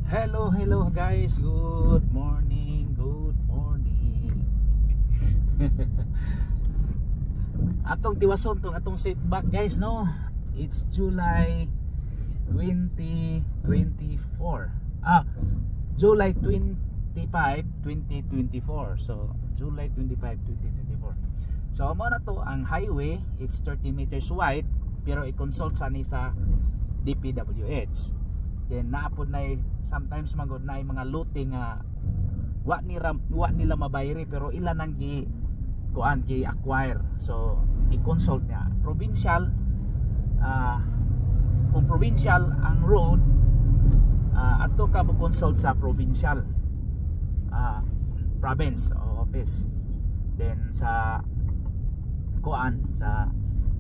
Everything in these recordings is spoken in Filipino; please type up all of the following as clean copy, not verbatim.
Hello guys. Good morning. Atong tiwason tong atong setback guys, no. It's July 2024. July 25, 2024. So, July 25, 2024. So, amo na to ang highway. It's 30 meters wide, pero i-consult sa ni sa DPWH. Then naapod na sometimes magod na mga looting nga wa nila mabayri pero ilan ang gi acquire. So i-consult niya provincial, kung provincial ang road, ato ka mo consult sa provincial province o office. Then sa sa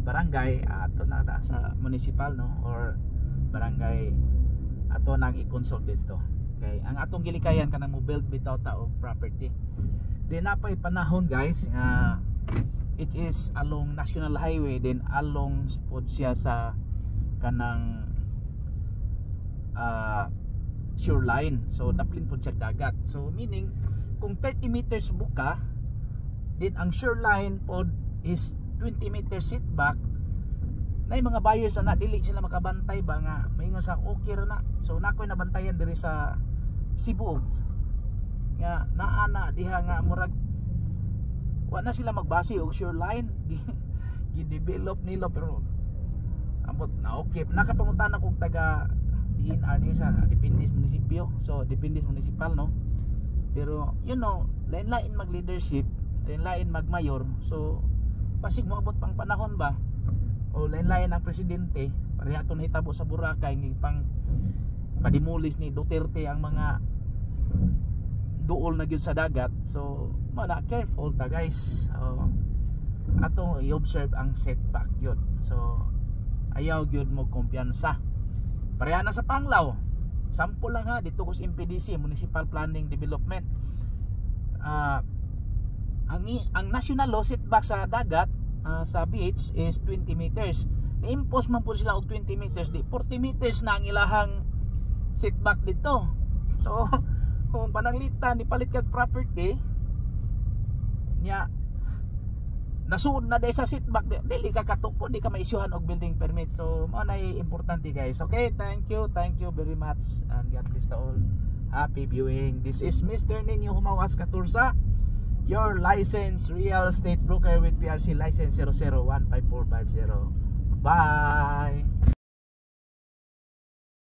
barangay, ato na sa municipal, no, or barangay, ato nang i-consult dito. Okay, ang atong gilikayan kanang mo build bitaw ta og property. Then napay panahon guys, it is along national highway, then along spot siya sa kanang shoreline. So daplin pud siya dagat. So meaning kung 30 meters buka, then ang shoreline pod is 20 meters setback, na mga buyers na dili sila makabantay ba nga maingon sa okay ra na. So nakoy nabantayan diri sa Cebu nga naana diha nga murag wa na sila magbase og shoreline gi-develop nila, pero ambot na okay. Nakapangutan ako taga DNR ni sa depende munisipyo, so depende municipal, no, pero you know lain-lain mag leadership, lain-lain mag mayor. So pasig moabot pang panahon ba o lain-lain ang presidente, pareha to nahitabo sa Boracay ng pang padimulis ni Duterte ang mga duol na gyud sa dagat. So mana careful ta guys. Ato i-observe ang setback yun. So ayaw gyud mo kumpiyansa. Pareha na sa Panglao, sample lang ha, dito ko sa MPDC, Municipal Planning Development. Ang national law setback sa dagat, sa beach is 20 meters. Ni-impose man po sila og 20 meters, di 40 meters na ang ilahang setback dito. So kung pananglitan ni palit kag property nya nasuod na dai sa setback, dili ka katukod, di ka ma-issuehan og building permit. So mao na importante guys. Okay, thank you very much, and God bless to all. Happy viewing. This is Mr. Ninyo Humawas Caturza, your licensed real estate broker with PRC license 00154550. Bye.